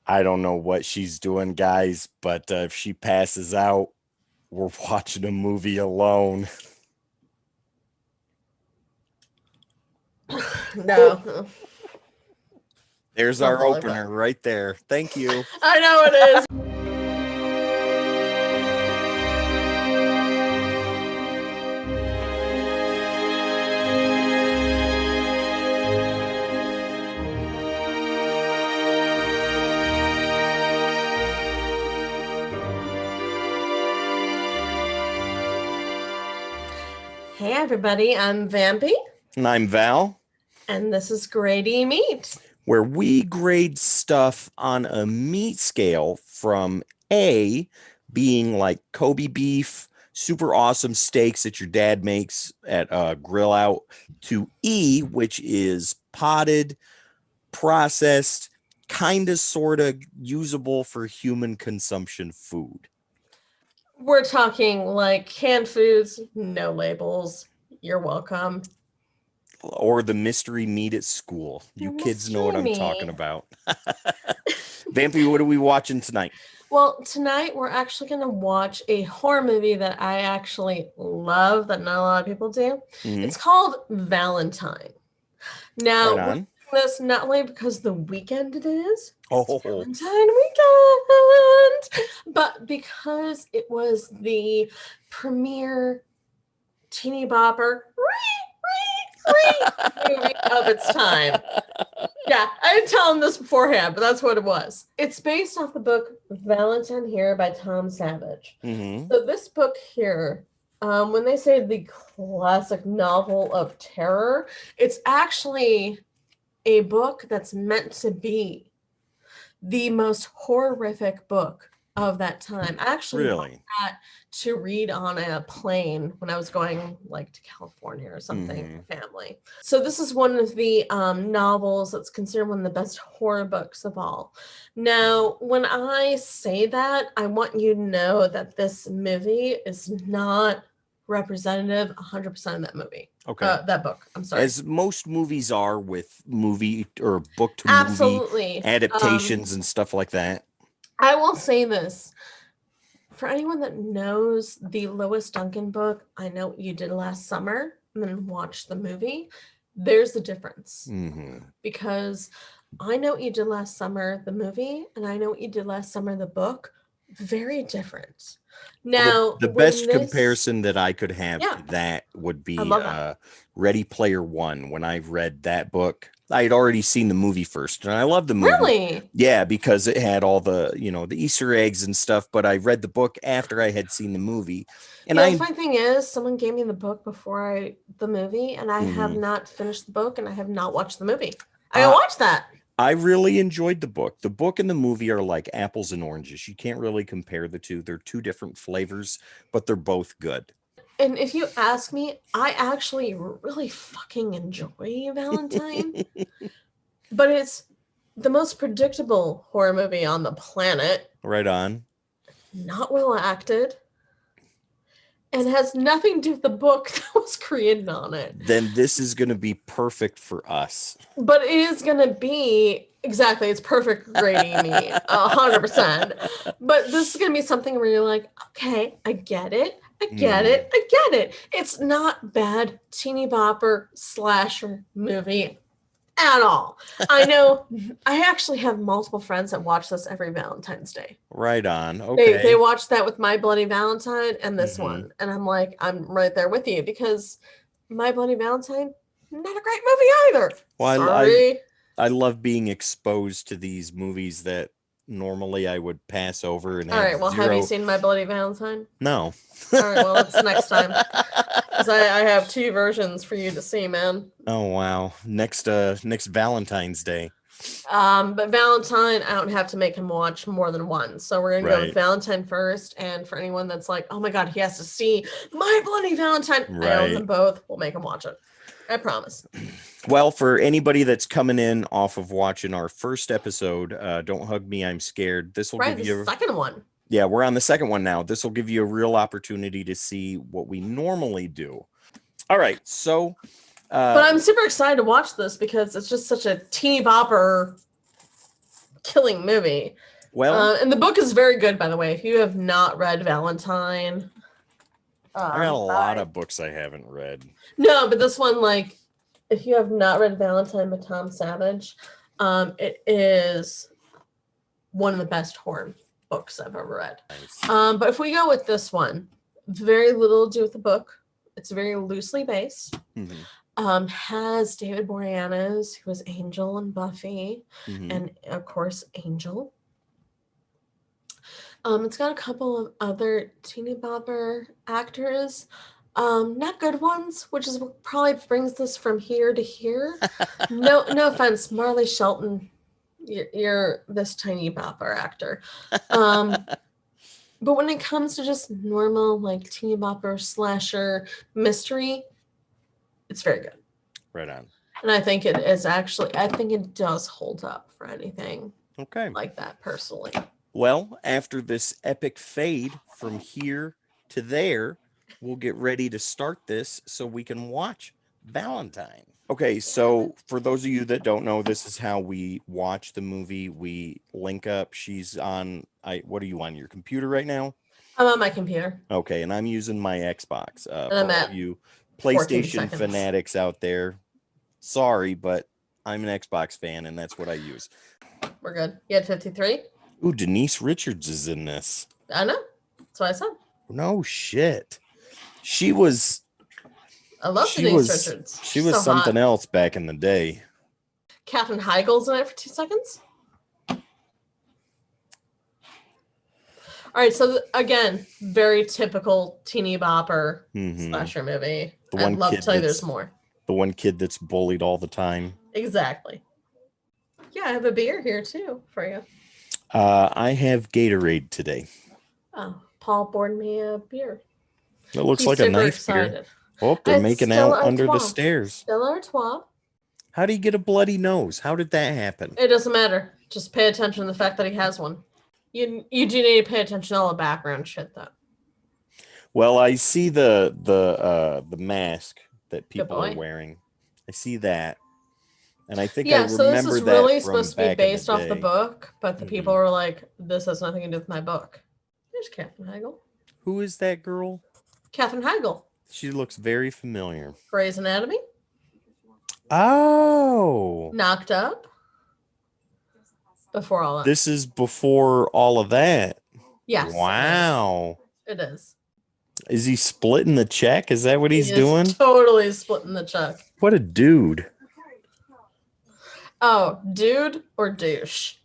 I don't know what she's doing, guys, but if she passes out, we're watching a movie alone. No. There's Not our like opener that. right there. Thank you. I know it is. Hey everybody, I'm Vampy. And I'm Val. And this is Grady Meat, where we grade stuff on a meat scale from A, being like Kobe beef, super awesome steaks that your dad makes at a grill out, to E, which is potted, processed, kind of sort of usable for human consumption food. We're talking like canned foods, no labels. You're welcome. Or the mystery meat at school. You kids know what I'm talking about. Vampy, what are we watching tonight? Well, tonight we're actually going to watch a horror movie that I actually love that not a lot of people do. Mm-hmm. It's called Valentine. Now, right on. This not only because the weekend it is, Valentine weekend, but because it was the premiere teeny bopper movie of its time. Yeah, I didn't tell him this beforehand, but that's what it was. It's based off the book Valentine here by Tom Savage. Mm-hmm. So this book here, when they say the classic novel of terror, it's actually a book that's meant to be the most horrific book of that time. I actually bought that to read on a plane when I was going like to California or something with my family. So this is one of the novels that's considered one of the best horror books of all. Now, when I say that, I want you to know that this movie is not representative 100% of that movie. Okay. That book. I'm sorry. As most movies are with movie or book to movie adaptations and stuff like that. I will say this. For anyone that knows the Lois Duncan book, I Know What You Did Last Summer, and then watch the movie, there's the difference. Mm-hmm. Because I Know What You Did Last Summer, the movie, and I Know What You Did Last Summer, the book, very different. Now, the best comparison that I could have to that would be Ready Player One. When I read that book, I had already seen the movie first, and I loved the movie. Really? Yeah, because it had all the, the Easter eggs and stuff, but I read the book after I had seen the movie. And the funny thing is, someone gave me the book before the movie, and I have not finished the book, and I have not watched the movie. I gotta watch that. I really enjoyed the book. The book and the movie are like apples and oranges. You can't really compare the two. They're two different flavors, but they're both good. And if you ask me, I actually really fucking enjoy Valentine. But it's the most predictable horror movie on the planet. Right on. Not well acted. And has nothing to do with the book that was created on it. Then this is going to be perfect for us. But it is going to be, exactly, it's perfect grading me, 100%. But this is going to be something where you're like, okay, I get it. I get it. It's not bad teeny bopper slasher movie at all. I know I actually have multiple friends that watch this every Valentine's Day. Right on. Okay. They watch that with My Bloody Valentine and this one. And I'm like, I'm right there with you because My Bloody Valentine, not a great movie either. Well, sorry. I love being exposed to these movies that normally I would pass over. And all right, well, have you seen My Bloody Valentine? No. All right, well, it's next time. Because I have two versions for you to see, man. Oh, wow. Next Valentine's Day. But Valentine, I don't have to make him watch more than one. So we're going to go with Valentine first. And for anyone that's like, oh my God, he has to see My Bloody Valentine. I own them both. We'll make him watch it. I promise. Well, for anybody that's coming in off of watching our first episode, Don't Hug Me, I'm Scared. This will give you the second one. Yeah, we're on the second one now. This will give you a real opportunity to see what we normally do. All right, so But I'm super excited to watch this because it's just such a teeny bopper killing movie. Well, and the book is very good, by the way. If you have not read Valentine, I got a lot of books I haven't read. No, but this one, like, if you have not read Valentine by Tom Savage, it is one of the best horror books I've ever read. Nice. But if we go with this one, very little to do with the book. It's very loosely based. Mm-hmm. Has David Boreanaz, who was Angel in Buffy, mm-hmm. and of course Angel. It's got a couple of other teeny bopper actors. Not good ones, which is what probably brings this from here to here. No offense, Marley Shelton. You're this tiny bopper actor. But when it comes to just normal, like, teeny bopper slasher mystery, it's very good. Right on. And I think it is actually, I think it does hold up for anything like that, personally. Well, after this epic fade from here to there, we'll get ready to start this so we can watch Valentine. Okay, so for those of you that don't know, this is how we watch the movie. We link up. She's on, what are you on, your computer right now? I'm on my computer. Okay, and I'm using my Xbox. And I'm at you PlayStation fanatics out there, sorry, but I'm an Xbox fan, and that's what I use. We're good. You had 53? Ooh, Denise Richards is in this. I know. That's what I said. No shit. She was... I love Denise Richards. She was so something else back in the day. Katherine Heigl's in it for 2 seconds. All right, so again, very typical teeny bopper slasher movie. I'd love to tell you there's more. The one kid that's bullied all the time. Exactly. Yeah, I have a beer here too for you. I have Gatorade today. Oh, Paul poured me a beer. It looks like a nice beer. Oh, they're making out under the stairs. Stella Artois. How do you get a bloody nose? How did that happen? It doesn't matter. Just pay attention to the fact that he has one. You do need to pay attention to all the background shit, though. Well, I see the mask that people are wearing. I see that. And I think I remember so this is really that supposed to be based off the book, but the people were like, this has nothing to do with my book. There's Katherine Heigl. Who is that girl? Katherine Heigl. She looks very familiar. Grey's Anatomy. Oh. Knocked Up. Before all that. This is before all of that. Yes. Wow. It is. Is he splitting the check? Is that what he's doing? Totally splitting the check. What a dude. Oh, dude or douche?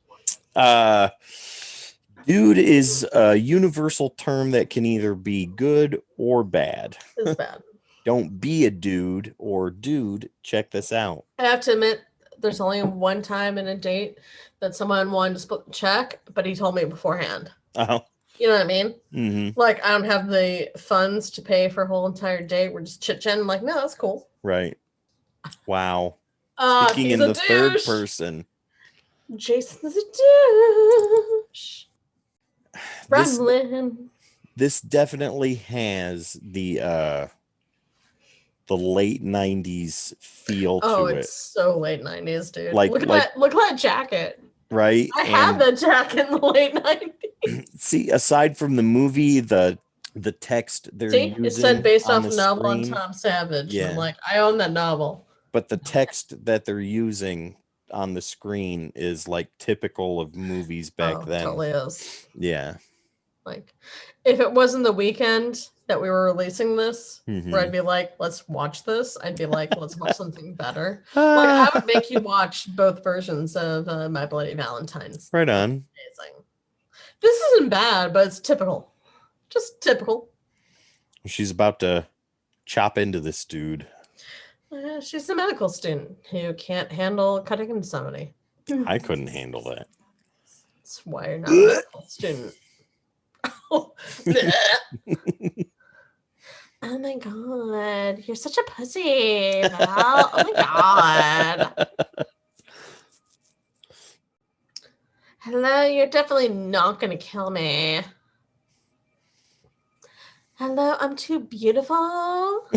Dude is a universal term that can either be good or bad. It's bad. Don't be a dude or dude. Check this out. I have to admit, there's only one time in a date that someone wanted to split the check, but he told me beforehand. Oh. You know what I mean? Mm-hmm. Like, I don't have the funds to pay for a whole entire date. We're just chit-chatting. I'm like, no, that's cool. Right. Wow. Speaking in the third person. Jason's a douche. This definitely has the late 90s feel to it. Oh, it's so late 90s, dude. Like, look at that jacket. Right? I had that jacket in the late 90s. See, aside from the movie, the text they're using, it said based off a novel on screen, Tom Savage. Yeah. I'm like, I own that novel. But the text that they're using on the screen is like typical of movies back then. Totally is. Yeah. Like, if it wasn't the weekend that we were releasing this, where I'd be like, let's watch this, I'd be like, let's watch something better. Like, I would make you watch both versions of My Bloody Valentine's. Right on. Amazing. This isn't bad, but it's typical. Just typical. She's about to chop into this dude. She's a medical student who can't handle cutting into somebody. I couldn't handle that. That's why you're not a medical student. Oh my god, you're such a pussy, Val. Oh my god. Hello, you're definitely not gonna kill me. Hello, I'm too beautiful.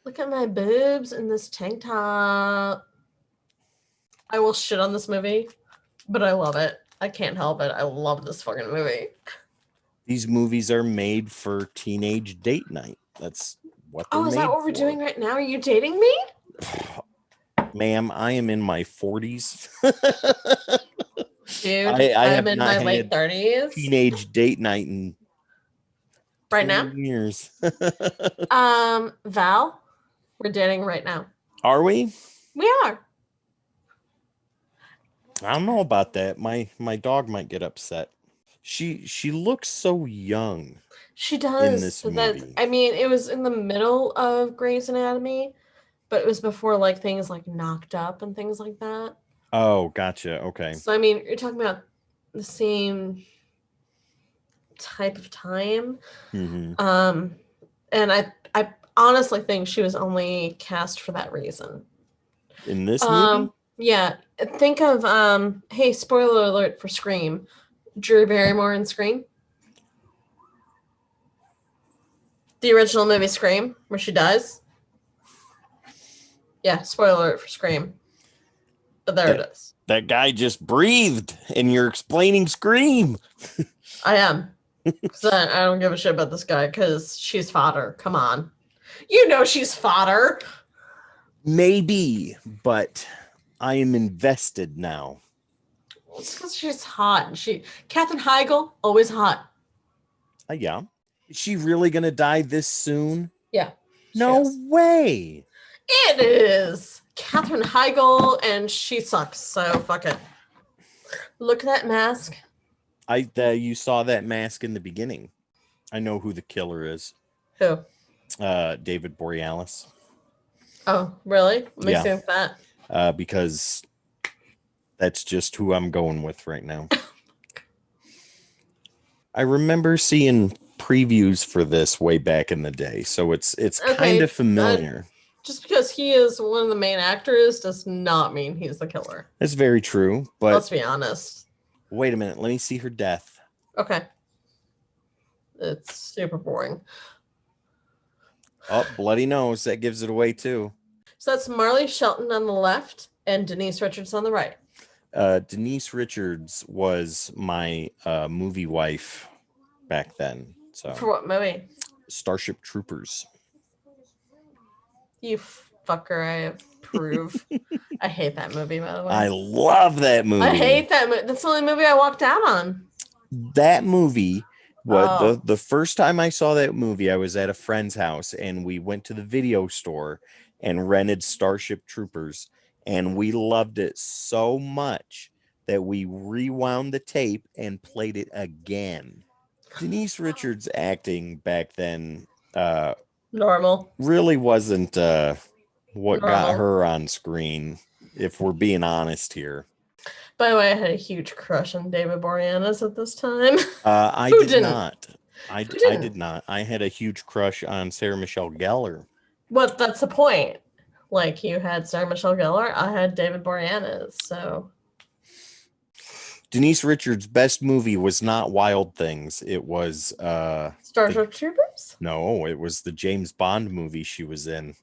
Look at my boobs in this tank top. I will shit on this movie, but I love it. I can't help it. I love this fucking movie. These movies are made for teenage date night. That's what they're made for. Oh, is that what we're doing right now? Are you dating me? Ma'am, I am in my 40s. Dude, I have I'm in not my late had 30s. teenage date night in Right now? years. Val, we're dating right now. Are we? We are. I don't know about that. My dog might get upset. She looks so young. She does. In this movie. I mean, it was in the middle of Grey's Anatomy, but it was before like things like Knocked Up and things like that. Oh, gotcha. Okay. So I mean, you're talking about the same type of time. Mm-hmm. And I honestly think she was only cast for that reason. In this movie? Yeah. Think of hey, spoiler alert for Scream. Drew Barrymore in Scream. The original movie Scream, where she dies. Yeah, spoiler alert for Scream. But there it is. That guy just breathed and you're explaining Scream. I am. Because I don't give a shit about this guy because she's fodder. Come on. You know she's fodder. Maybe, but I am invested now. It's because she's hot. Katherine Heigl, always hot. Yeah. Is she really going to die this soon? Yeah. No way. It is. Katherine Heigl, and she sucks, so fuck it. Look at that mask. You saw that mask in the beginning. I know who the killer is. Who? David Borealis. Oh, really? Let me see that. Because that's just who I'm going with right now. I remember seeing previews for this way back in the day, so it's okay, kind of familiar. Just because he is one of the main actors does not mean he's the killer. That's very true, but let's be honest. Wait a minute, let me see her death. Okay. It's super boring. Oh, bloody nose. That gives it away too. So that's Marley Shelton on the left and Denise Richards on the right. Denise Richards was my movie wife back then. So for what movie? Starship Troopers. You fucker, I approve. I hate that movie, by the way. I love that movie. I hate that movie. That's the only movie I walked out on. That movie was the first time I saw that movie, I was at a friend's house and we went to the video store and rented Starship Troopers, and we loved it so much that we rewound the tape and played it again. Denise Richards' acting back then normal really wasn't what got her on screen, if we're being honest here. By the way, I had a huge crush on David Boreanaz at this time. I did not. I did not. I had a huge crush on Sarah Michelle Gellar. Well, that's the point. Like, you had Sarah Michelle Gellar, I had David Boreanaz, so... Denise Richards' best movie was not Wild Things. It was... Starship Troopers? No, it was the James Bond movie she was in.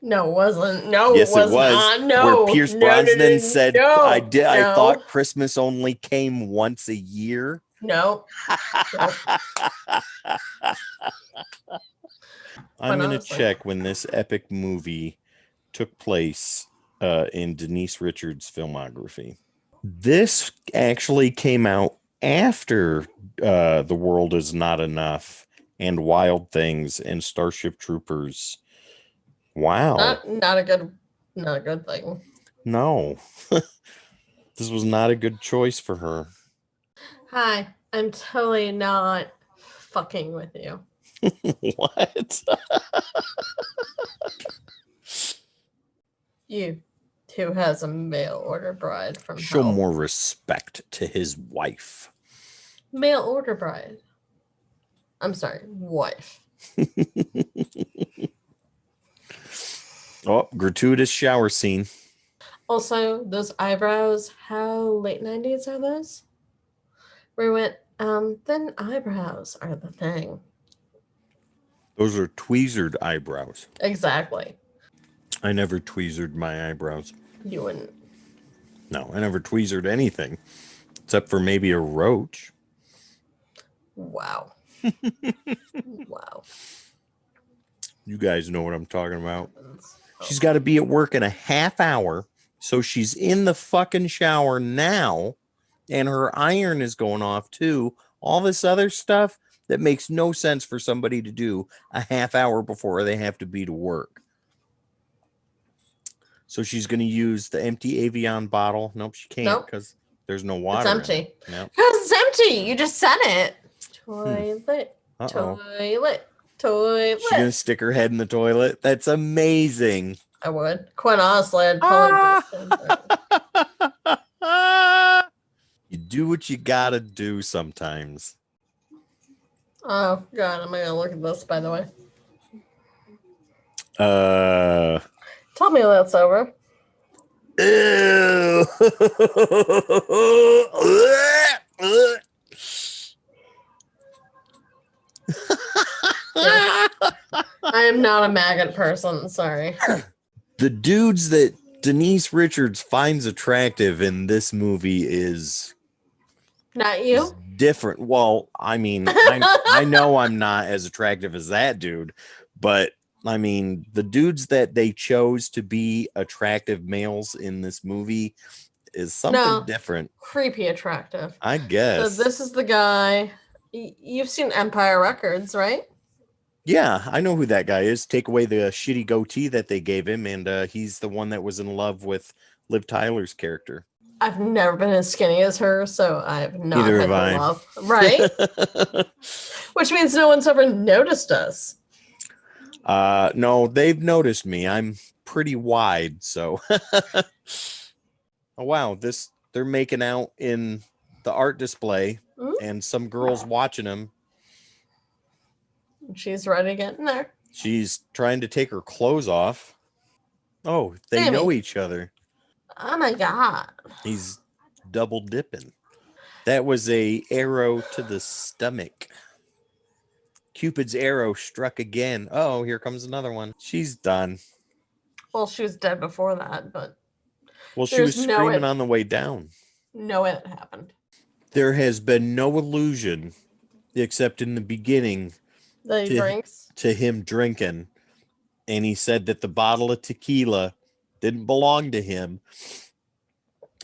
No, it wasn't. No, yes, it was not. No. Where Pierce Brosnan said, I No. thought Christmas only came once a year. No. I'm going to check when this epic movie took place in Denise Richards' filmography. This actually came out after The World Is Not Enough and Wild Things and Starship Troopers. Wow. Not a good thing. No. This was not a good choice for her. Hi, I'm totally not fucking with you. What? You who has a mail order bride from Show hell. more respect to his wife. Mail order bride. I'm sorry, wife. Oh, gratuitous shower scene. Also, those eyebrows, how late 90s are those? Where we went, thin eyebrows are the thing. Those are tweezered eyebrows. Exactly. I never tweezered my eyebrows. You wouldn't. No, I never tweezered anything except for maybe a roach. Wow. Wow. You guys know what I'm talking about. She's got to be at work in a half hour. So she's in the fucking shower now. And her iron is going off too. All this other stuff that makes no sense for somebody to do a half hour before they have to be to work. So she's going to use the empty Avion bottle. Nope, she can't because there's no water. It's empty. In it. Nope. Because it's empty. You just said it. Toilet. Toilet. Toilet. She's going to stick her head in the toilet. That's amazing. I would. Quite honestly, I'd probably You do what you got to do sometimes. Oh, God. I'm going to look at this, by the way. Tell me that's over. Ew. I am not a maggot person. Sorry. The dudes that Denise Richards finds attractive in this movie is not you. Different. Well, I mean, I know I'm not as attractive as that dude, but I mean, the dudes that they chose to be attractive males in this movie is something different. Creepy attractive, I guess. So this is the guy. You've seen Empire Records, right? Yeah, I know who that guy is. Take away the shitty goatee that they gave him, and he's the one that was in love with Liv Tyler's character. I've never been as skinny as her, so I've not Neither had have the love. Right? Which means no one's ever noticed us. No, they've noticed me. I'm pretty wide, so. Oh, wow. They're making out in the art display, and some girl's watching them. She's ready to get in there. She's trying to take her clothes off. Oh, they know each other. Oh my God. He's double dipping. That was a arrow to the stomach. Cupid's arrow struck again. Oh, here comes another one. She's done. Well, she was dead before that, but. Well, she was screaming on the way down. No, it happened. There has been no illusion, except in the beginning, that he drinks? To him drinking. And he said that the bottle of tequila didn't belong to him,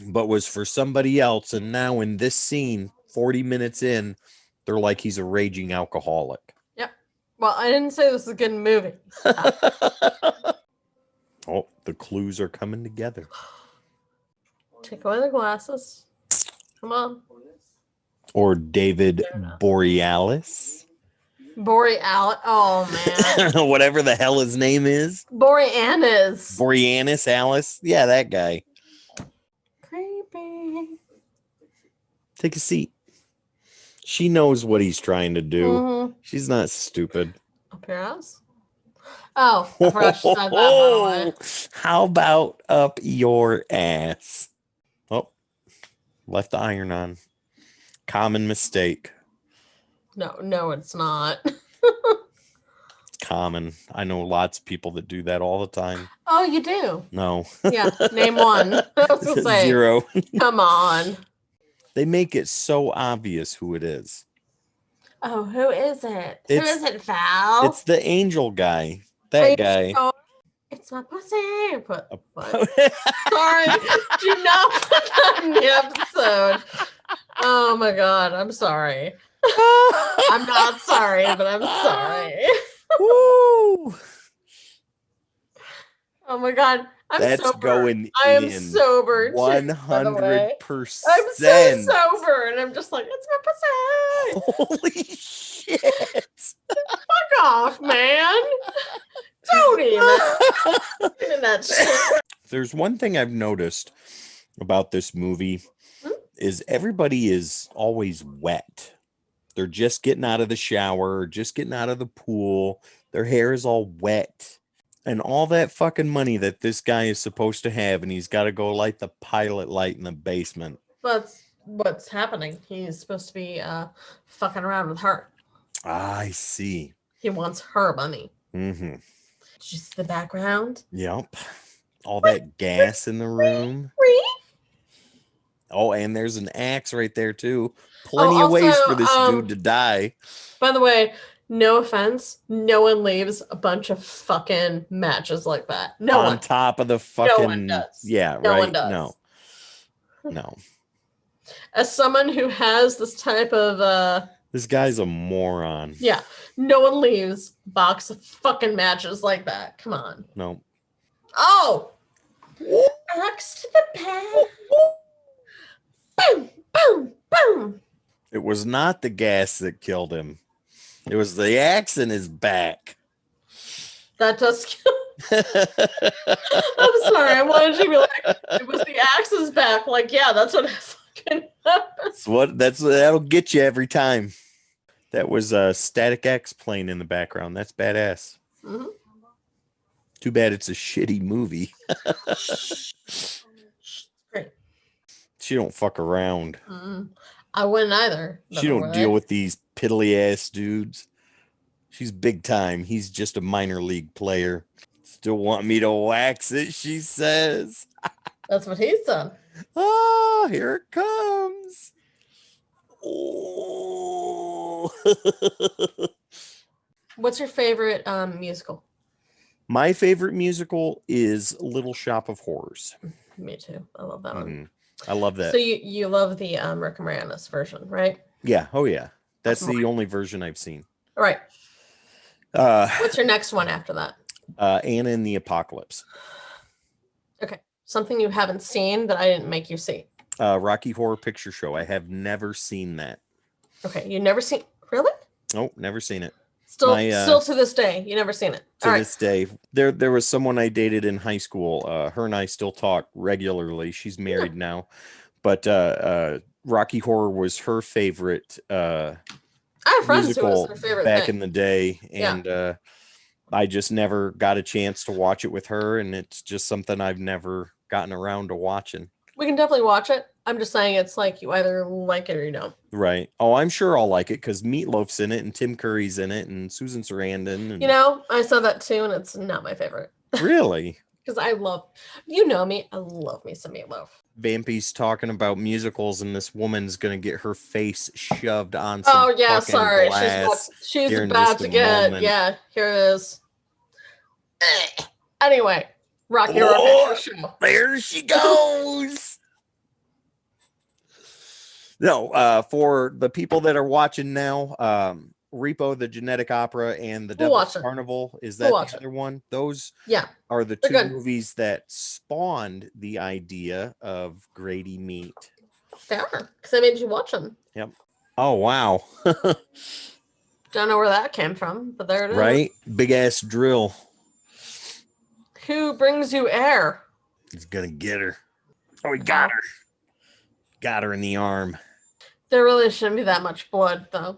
but was for somebody else. And now in this scene, 40 minutes in, they're like he's a raging alcoholic. Yep. Well, I didn't say this is a good movie. Oh, the clues are coming together. Take away the glasses. Come on. Or David Borealis. Borealis. Oh, man. Whatever the hell his name is. Boreanis. Boreanis Alice. Yeah, that guy. Creepy. Take a seat. She knows what he's trying to do. Mm-hmm. She's not stupid. Up your ass? Oh, I forgot she said that, by the way. How about up your ass? Oh, left the iron on. Common mistake. No, it's not. Common. I know lots of people that do that all the time. Oh, you do? No. Yeah, name one. I was gonna say, 0. Come on. They make it so obvious who it is. Oh, who is it? Who is it, Val? It's the angel guy. That guy. It's my pussy. What? Sorry. Do not put that in the episode. Oh my God. I'm sorry. I'm not sorry, but I'm sorry. Woo! Oh my God. That's sober. going I am sober. 100%. I'm so sober, and I'm just like, it's my pussy. Holy shit! Fuck off, man. Don't even that shit. There's one thing I've noticed about this movie is everybody is always wet. They're just getting out of the shower, just getting out of the pool. Their hair is all wet. And all that fucking money that this guy is supposed to have, and he's got to go light the pilot light in the basement. That's what's happening. He's supposed to be fucking around with her. I see. He wants her money. Mm-hmm. Did you see the background? Yep. All that gas in the room. Oh, and there's an axe right there too. Plenty of ways for this dude to die. By the way, no offense, no one leaves a bunch of fucking matches like that. No one. On top of the fucking... No one does. Yeah, no right? One does. No. As someone who has this type of this guy's a moron. Yeah. No one leaves a box of fucking matches like that. Come on. No. Oh! Axe to the pad. Boom, boom, boom. It was not the gas that killed him. It was the axe in his back. That does kill. I'm sorry. I wanted you to be like, it was the axe's back. Like, yeah, that's what fucking happened. That'll get you every time. That was a Static X playing in the background. That's badass. Mm-hmm. Too bad it's a shitty movie. Great. She don't fuck around. Mm-hmm. I wouldn't either. She don't deal with these piddly ass dudes. She's big time. He's just a minor league player. Still want me to wax it, she says. That's what he's done. Oh, here it comes. Oh. What's your favorite musical? My favorite musical is Little Shop of Horrors. Me too. I love that one. I love that. So you love the Rick Moranis version, right? Yeah. Oh, yeah. That's the only version I've seen. All right. What's your next one after that? Anna and the Apocalypse. Okay. Something you haven't seen that I didn't make you see. Rocky Horror Picture Show. I have never seen that. Okay. You never seen... Really? Nope. Never seen it. Still to this day, you never seen it. To this day. There was someone I dated in high school. Her and I still talk regularly. She's married now. But Rocky Horror was her favorite I have friends who was their favorite back in the day. And I just never got a chance to watch it with her. And it's just something I've never gotten around to watching. We can definitely watch it. I'm just saying it's like you either like it or you don't. Right. Oh, I'm sure I'll like it because Meatloaf's in it and Tim Curry's in it and Susan Sarandon. And... You know, I saw that too, and it's not my favorite. Really? Because I love, you know me, I love me some Meatloaf. Vampy's talking about musicals, and this woman's gonna get her face shoved on some Oh yeah, sorry, glass she's about to get moment. Yeah. Here it is. Anyway, Rocky Horror Picture Show. There she goes. No, for the people that are watching now, Repo, the Genetic Opera, and the Devil's Carnival, is that the other one? Those are the two movies that spawned the idea of Grady meat. They are, because I made you watch them. Yep. Oh, wow. Don't know where that came from, but there it is. Right? Big ass drill. Who brings you air? He's gonna get her. Oh, he got her. Got her in the arm. There really shouldn't be that much blood, though.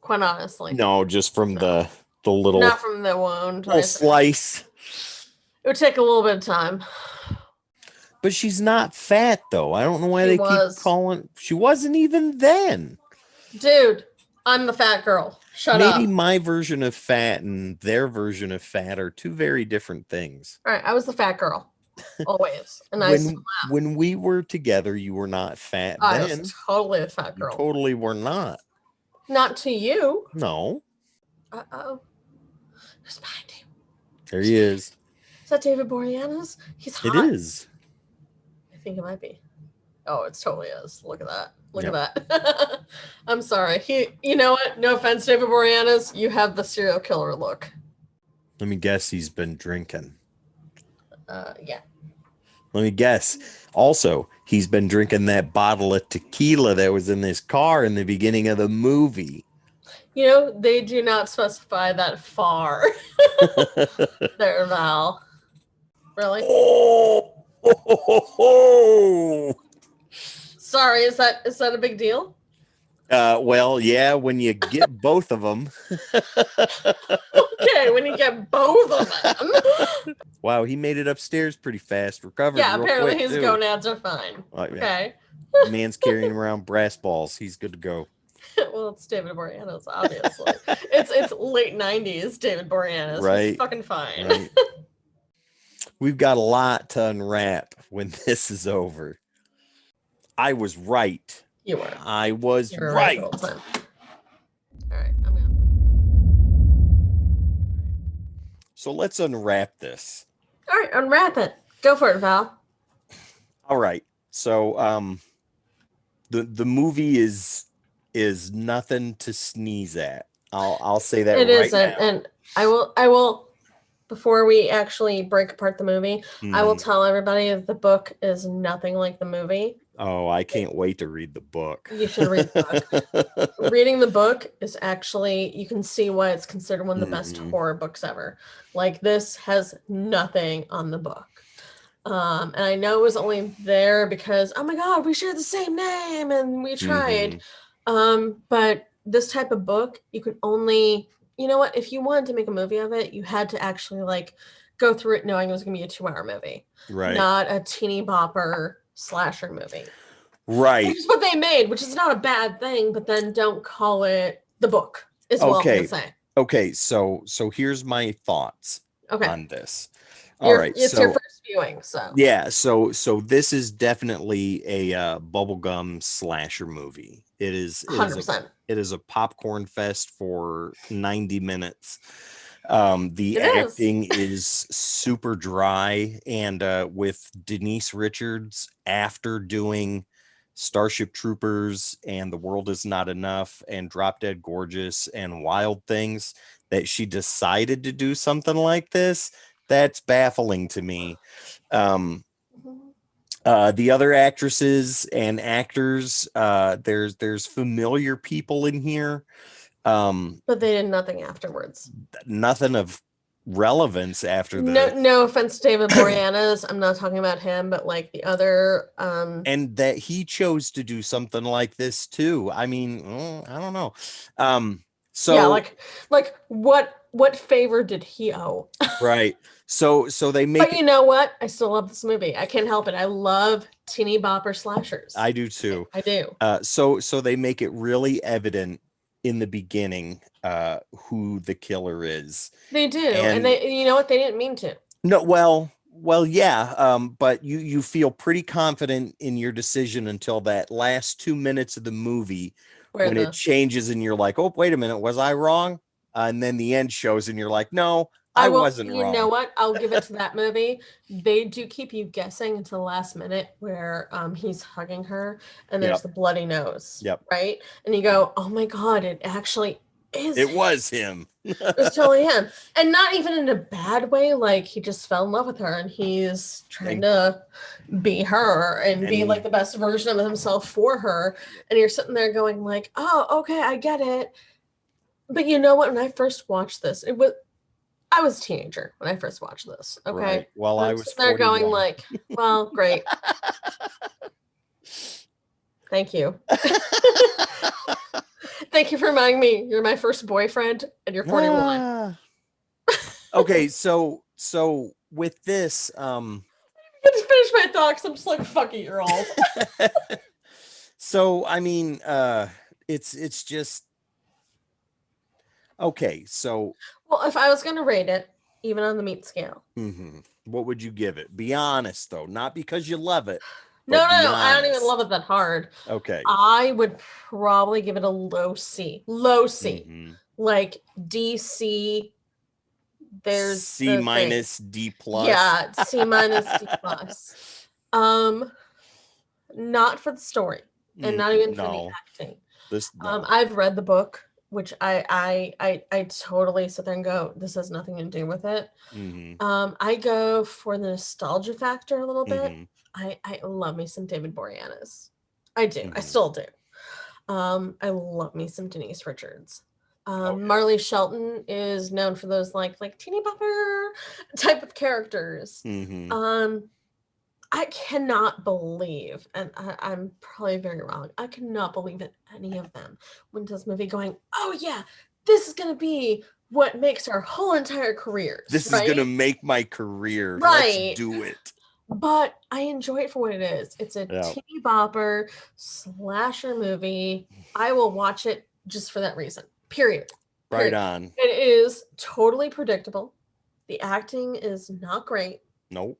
Quite honestly. No, just from the little... Not from the wound. Little slice. It would take a little bit of time. But she's not fat, though. I don't know why they keep calling... She wasn't even then. Dude, I'm the fat girl. Shut up. Maybe my version of fat and their version of fat are two very different things. All right, I was the fat girl. Always. And when we were together, you were not fat then. I was totally a fat girl. You totally were not. Not to you. No. Uh-oh. Who's behind you? There he is. Is that David Boreanaz? He's hot. It is. I think it might be. Oh, it totally is. Look at that. Look at that. I'm sorry. You know what? No offense, David Boreanaz. You have the serial killer look. Let me guess he's been drinking. Yeah. Let me guess. Also, he's been drinking that bottle of tequila that was in this car in the beginning of the movie. You know, they do not specify that far. There, Val. Really? Oh! Sorry, is that a big deal? Well, yeah, when you get both of them. Okay, when you get both of them. Wow, he made it upstairs pretty fast. Recovered. Yeah, apparently quick, his gonads are fine. Okay. Man's carrying around brass balls. He's good to go. Well, it's David Boreanaz, obviously. It's late 90s David Boreanaz. Right. He's fucking fine. Right. We've got a lot to unwrap when this is over. I was right. You were. I was You were right. the whole time. All right, I'm gonna. So let's unwrap this. All right, unwrap it. Go for it, Val. All right. So the movie is nothing to sneeze at. I'll say that It right isn't, now. and I will. Before we actually break apart the movie, I will Mhm. tell everybody that the book is nothing like the movie. Oh, I can't wait to read the book. You should read the book. Reading the book is actually, you can see why it's considered one of the best horror books ever. Like, this has nothing on the book. And I know it was only there because, oh my God, we share the same name and we tried. But this type of book, you could only, you know what, if you wanted to make a movie of it, you had to actually like go through it knowing it was going to be a 2-hour movie, Right. not a teeny bopper slasher movie. Right. Which is what they made, which is not a bad thing, but then don't call it the book, is what I'm going to say. Okay, so here's my thoughts on this. All right, it's your first viewing, so yeah, so this is definitely a bubblegum slasher movie. It is 100%. It is a popcorn fest for 90 minutes. The It acting is super dry, and with Denise Richards, after doing Starship Troopers and The World Is Not Enough and Drop Dead Gorgeous and Wild Things, that she decided to do something like this, that's baffling to me. The other actresses and actors, there's familiar people in here, but they did nothing afterwards. Nothing of relevance after no offense to David Boreanaz, I'm not talking about him, but like the other and that he chose to do something like this too. I mean, I don't know. So yeah, like what favor did he owe? Right. So they make. But you know what? I still love this movie. I can't help it. I love teeny bopper slashers. I do too. I do. So they make it really evident in the beginning who the killer is. They do, and they, you know what? They didn't mean to. No, well, yeah. But you feel pretty confident in your decision until that last 2 minutes of the movie when it changes, and you're like, oh, wait a minute, was I wrong? And then the end shows, and you're like, no, I wasn't wrong. You know what? I'll give it to that movie. They do keep you guessing until the last minute where he's hugging her and there's the bloody nose. Yep. Right? And you go, oh my God, it actually is. It was him. It was totally him. And not even in a bad way. Like, he just fell in love with her and he's trying to be her and be like the best version of himself for her. And you're sitting there going like, oh, okay, I get it. But you know what? When I first watched this, I was a teenager when I first watched this. Okay. Right. Well, I was there going like, well, great. Thank you. Thank you for reminding me you're my first boyfriend and you're 41. Okay, so with this, I just finish my thoughts. I'm just like, fuck it, you're old. So I mean, it's just okay. So, well, if I was gonna rate it, even on the meat scale, what would you give it? Be honest though, not because you love it. No, I don't even love it that hard. Okay. I would probably give it a low C. Low C. Like DC. There's C minus D plus. Yeah, C minus D plus. Not for the story, and not even for the acting. I've read the book, which I totally sit there and go, this has nothing to do with it. I go for the nostalgia factor a little bit. I love me some David Boreanaz. I do. I still do. I love me some Denise Richards. Marley Shelton is known for those like teeny bopper type of characters. I cannot believe, and I'm probably very wrong, I cannot believe that any of them went to this movie going, oh yeah, this is going to be what makes our whole entire careers. This is going to make my career. Right. Let's do it. but I enjoy it for what it is. It's a Yeah. teeny bopper slasher movie. I will watch it just for that reason. Period. Right Period. on. It is totally predictable. The acting is not great, Nope.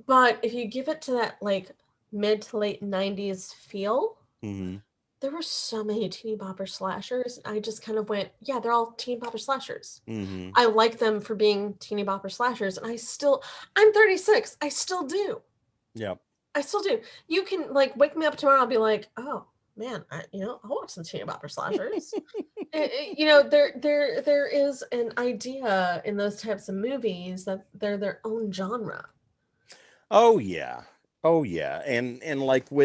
but if you give it to that like mid to late 90s feel, Mm-hmm. there were so many teeny bopper slashers. I just kind of went, yeah, they're all teeny bopper slashers. Mm-hmm. I like them for being teeny bopper slashers, and I'm 36. I still do. Yep. I still do. You can like wake me up tomorrow. I'll be like, oh man, I'll watch some teeny bopper slashers. There is an idea in those types of movies that they're their own genre. Oh yeah. Oh yeah. And like You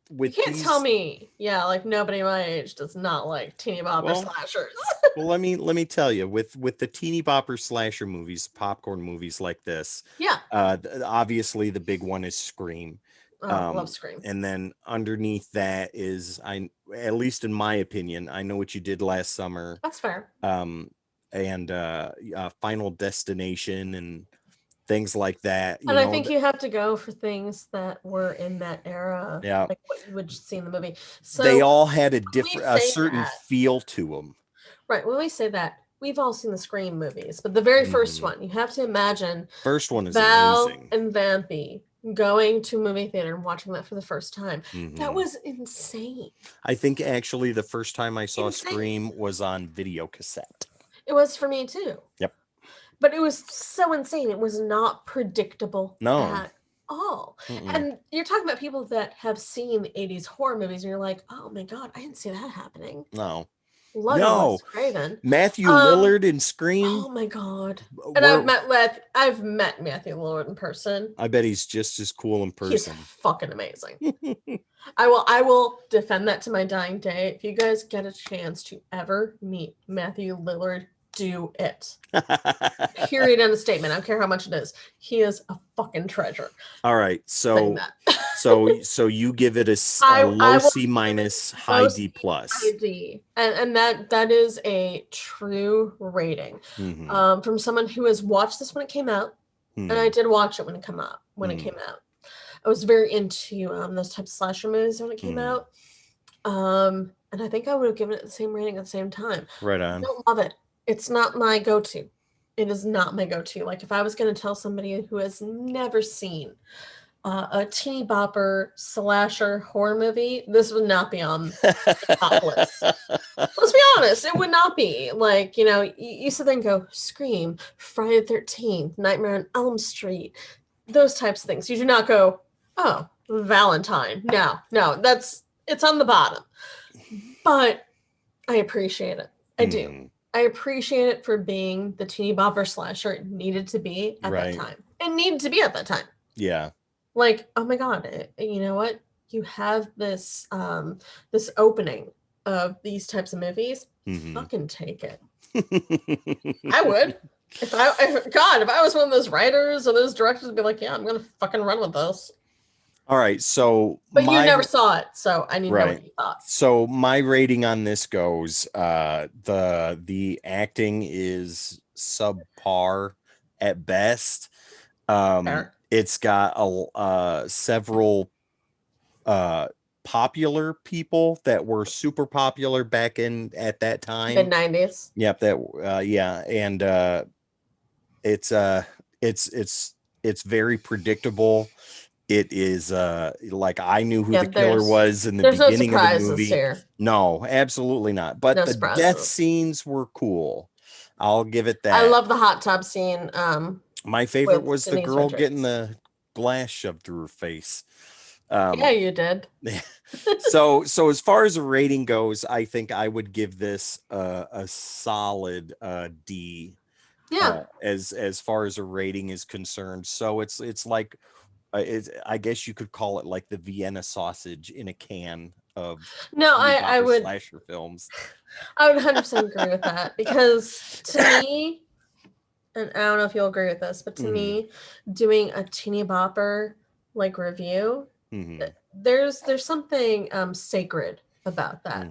with can't tell these, me, yeah, like nobody my age does not like teeny bopper well, slashers. well, let me tell you, with the teeny bopper slasher movies, popcorn movies like this, Yeah. obviously the big one is Scream. Oh, love Scream. And then underneath that is, at least in my opinion, I Know What You Did Last Summer, That's fair. um, and Final Destination and things like that. And I think you have to go for things that were in that era, Yeah, like what you would see in the movie. they So all had we a say certain that, feel to them. right? When we say that, we've all seen the Scream movies, but the very first one, you have to imagine First one is Val amazing. and Vampy going to a movie theater and watching that for the first time. That Hmm. was insane. I think actually the first time I saw Insane. Scream was on video cassette. It was for me too. Yep. But it was so insane. It was not predictable No. at all. Mm-mm. And you're talking about people that have seen the 80s horror movies, and you're like, oh my God, I didn't see that happening. No. Love you, No. Wes Craven. Matthew Um, Lillard in Scream. oh my God. And Where I've met Matthew Lillard in person. I bet he's just as cool in He's person. fucking amazing. I will defend that to my dying day. If you guys get a chance to ever meet Matthew Lillard, do it. Period. End of statement. I don't care how much it is. He is a fucking treasure. All right. Saying that. So you give it a I low will C minus, give it high low D plus. ID, and that is a true rating. Mm-hmm. From someone who has watched this when it came out, and I did watch it when it came out. I was very into those types of slasher movies when it came out. And I think I would have given it the same rating at the same time. Right I on. don't love it. It's not my go-to. It is not my go-to. Like if I was going to tell somebody who has never seen a teeny bopper slasher horror movie, this would not be on the top list. Let's be honest, it would not be. Like, you sit there and go, Scream, Friday the 13th, Nightmare on Elm Street, those types of things. You do not go, oh, Valentine. No, it's on the bottom. But I appreciate it. I do. I appreciate it for being the teeny bopper slasher it needed to be at that time. It needed to be at that time. Yeah. Like, oh my God, you know what? You have this this opening of these types of movies. Fucking take it. I would. If I was one of those writers or those directors, I'd be like, yeah, I'm gonna fucking run with this. All right, so but you never saw it, so I need to know what you thought. So my rating on this goes: the acting is subpar at best. It's got several popular people that were super popular back at that time, mid-90s. Yep, yeah, and it's very predictable. It is like I knew who the killer was in the beginning of the movie. Here. No, absolutely not. But the death scenes were cool. I'll give it that. I love the hot tub scene. My favorite was the girl getting the glass shoved through her face. Yeah, you did. so as far as a rating goes, I think I would give this a solid D. Yeah. As far as a rating is concerned. So it's like I guess you could call it like the Vienna sausage in a can of I would slasher films. I would 100% agree with that because to me, and I don't know if you'll agree with this, but to me, doing a teeny bopper like review, there's something sacred about that.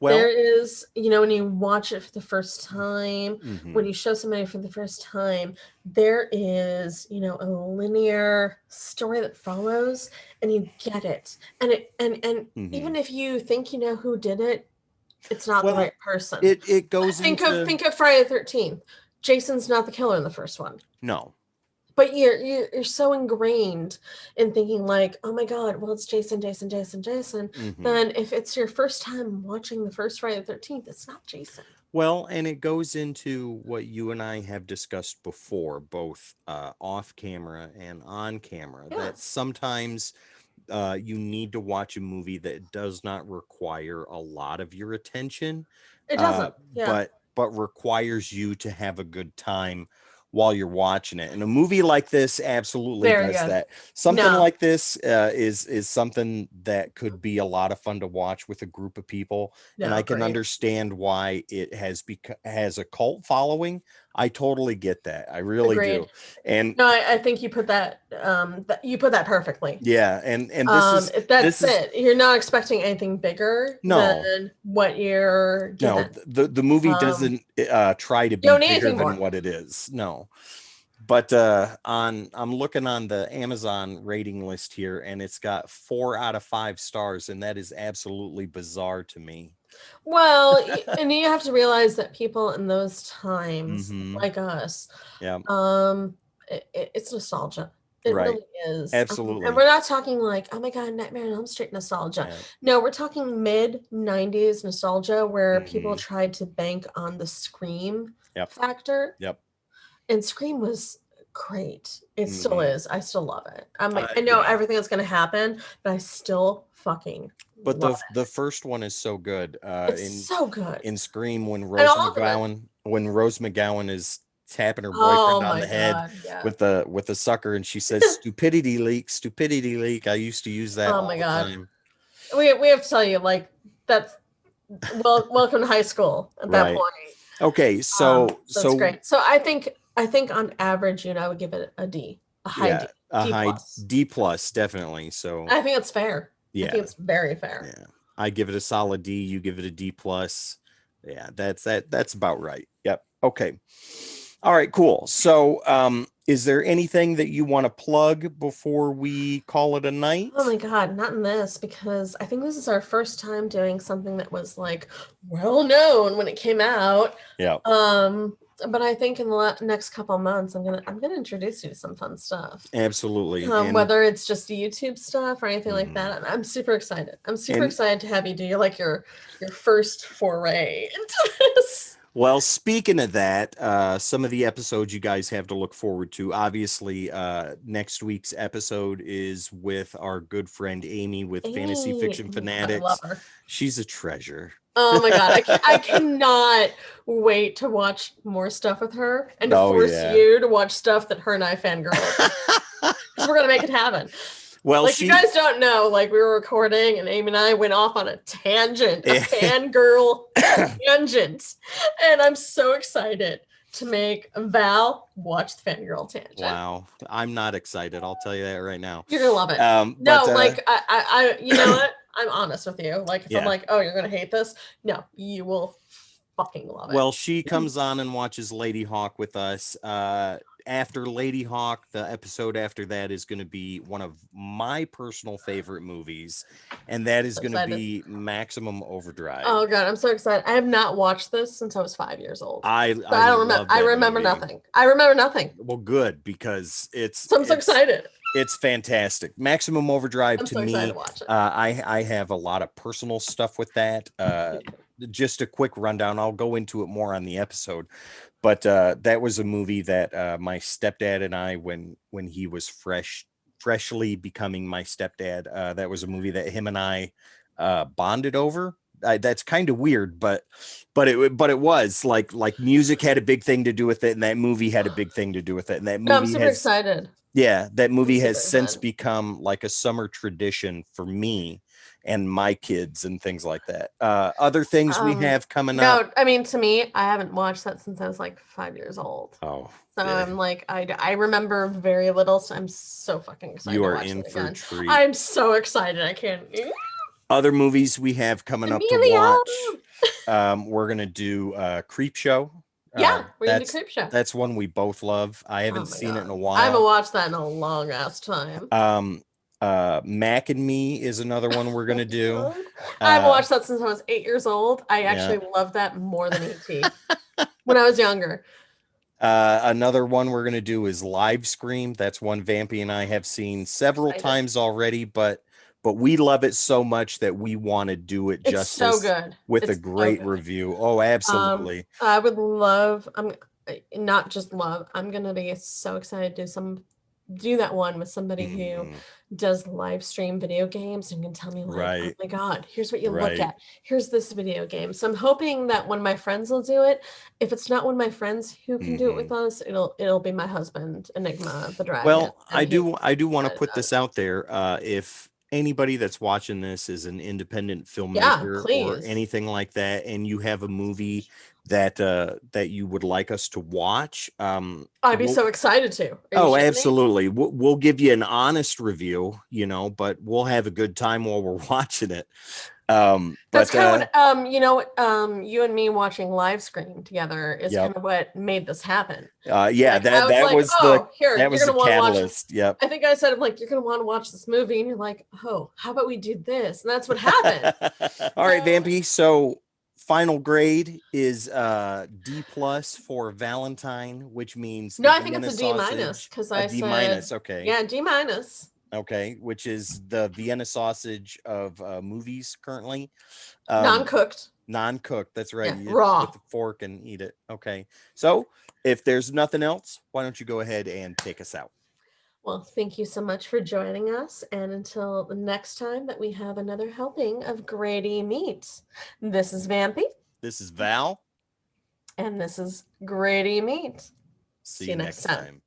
Well, There is, when you watch it for the first time, when mhm. you show somebody for the first time, there is, a linear story that follows, and you get it. And even if you think you know who did it, it's not the Well, right person. it goes Think of into think of Friday the 13th. Jason's not the killer in the first one. no. But you're so ingrained in thinking like, oh my god, well it's Jason, Jason, Jason, Jason. Hmm. Then if it's your first time watching the first Friday the 13th, it's not Jason. Well, and it goes into what you and I have discussed before, both off camera and on camera, Yeah, that sometimes you need to watch a movie that does not require a lot of your attention, it uh, doesn't. Yeah, but requires you to have a good time while you're watching it. And a movie like this absolutely very does good. that. Something No, like this is something that could be a lot of fun to watch with a group of people, and no, I can agreed. understand why it has a cult following. I totally get that. I really do. Agreed. And No, I think you put that perfectly. yeah, and this is That's this is it. You're not expecting anything bigger no. than what you're No, given. the movie Um, doesn't try to you be don't need bigger anything than more. what it is. No. But on I'm looking on the Amazon rating list here, and it's got 4 out of 5 stars, and that is absolutely bizarre to me. Well, and you have to realize that people in those times, Mm-hmm. like us, Yeah. it's nostalgia. It Right. really is. And Absolutely. we're not talking like, oh my God, Nightmare on Elm Street nostalgia. Yeah. No, we're talking mid 90s nostalgia where people Mm-hmm. tried to bank on the Scream Yep. factor. Yep. And Scream was great. It still Mm-hmm. is. I still love it. I know Yeah. everything that's going to happen, but I still fucking But love the it. first one is so good. It's so good. In Scream, And all of it. When Rose McGowan is tapping her Oh boyfriend on my the head God. Yeah. with the sucker, and she says stupidity leak. I used to use that Oh all my the God. time. We have to tell you, like, that's welcome to high school at that Right. point. Okay. That's So great. So I think on average, I would give it a D, a high yeah, D, a D high plus. D plus definitely. So I think it's fair. I yeah, think it's very fair. yeah. I give it a solid D. You give it a D plus. Yeah, that's about right. Yep. Okay. All right, cool. So, is there anything that you want to plug before we call it a Oh night? my God, not in this because I think this is our first time doing something that was like well known when it came out. Yeah, Um, but I think in the next couple months, I'm gonna introduce you to some fun stuff. absolutely. And Whether it's just YouTube stuff or anything like mhm. that, I'm super excited. I'm super And excited to have you do like your first foray into this. well, speaking of that, some of the episodes you guys have to look forward to. Obviously, next week's episode is with our good friend Amy with Fantasy Amy, Fiction oh my God, I love Fanatics. her. She's a treasure. Oh my God, I cannot wait to watch more stuff with her and to Oh force yeah. you to watch stuff that her and I fangirl over because we're gonna make it happen. Well, Like you she guys don't know, like we were recording and Amy and I went off on a tangent, a fangirl tangent. And I'm so excited to make Val watch the fangirl tangent. wow, I'm not excited. I'll tell you that right now. You're gonna love it. But No, like you know what? I'm honest with you. Like if I'm yeah. like, oh, you're gonna hate this, no, you will fucking love it. Well, she comes on and watches Lady Hawk with us. After Lady Hawk, the episode after that is going to be one of my personal favorite movies, and that is So going to excited. be Maximum Overdrive. Oh God, I'm so excited. I have not watched this since I was 5 years old. I So I don't remember. love I that remember movie. nothing. I remember nothing. Well, good because So I'm so excited. it's fantastic. Maximum Overdrive I'm to so excited me, to watch it. I have a lot of personal stuff with that. Just a quick rundown. I'll go into it more on the episode, but that was a movie that my stepdad and I, when he was freshly becoming my stepdad, that was a movie that him and I bonded over. That's kind of weird, but it was like music had a big thing to do with it, and that movie had a big thing to do with it, and that No, I'm movie super has excited. yeah, that I'm movie super has since excited. become like a summer tradition for me and my kids and things like that. Other things we have coming up. No, I mean to me, I haven't watched that since I was like 5 years old. Oh, So yeah, I'm like, I remember very little, so I'm so fucking excited you to are watch in it for a again. treat. I'm so excited. I can't. Other movies we have coming up to Amelia. watch. We're gonna do Creep Show. Yeah, we're gonna do That's Creep Show. one we both love. I Oh haven't my seen it in god, a I haven't while. watched that in a long ass time. Mac and Me is another one we're gonna do. I haven't Uh, watched that since I was 8 years old. I yeah. actually loved that more than ET when I was younger. Another one we're gonna do is Live Scream. That's one Vampy and I have seen several Excited. times already, but we love it so much that we want to do it It's so justice good. with a It's so great good. review. Oh, absolutely. I would love. I'm not just love. I'm gonna be so excited to do that one with somebody who Mhm. does live stream video games and can tell me like, oh Right. my god, here's what you look Right. at. Here's this video game. So I'm hoping that one of my friends will do it. If it's not one of my friends who can do it with Mhm. us, it'll be my husband, Enigma the Dragon, Well, and he I do want to excited put about it. this out there. If anybody that's watching this is an independent Yeah, filmmaker or please. anything like that, and you have a movie that that you would like us to watch, I'd be so excited to. Are you oh, shitting me? absolutely. We'll give you an honest review, you know, but we'll have a good time while we're watching it. That's But kind of what you and me watching live screen together is yep. kind of what made this happen. Yeah, Like I was that like, was oh, here, that you're was the gonna want to watch. catalyst. Yep. I think I said, I'm like, you're gonna want to watch this movie, and you're like, oh, how about we do this? And that's what happened. All right, So Vampy. So final grade is D plus for Valentine, which means no, the I think it's Vienna a D minus sausage. because A I D said, minus, okay. yeah, D minus, Okay, which is the Vienna sausage of movies currently. Um, non-cooked. non-cooked, that's right. Yeah, You with raw. a fork and eat it. Okay. So if there's nothing else, why don't you go ahead and take us out? Well, thank you so much for joining us, and until the next time that we have another helping of Grady Meat, this is Vampy. This is Val. And this is Grady Meat. See See you you next next time. time.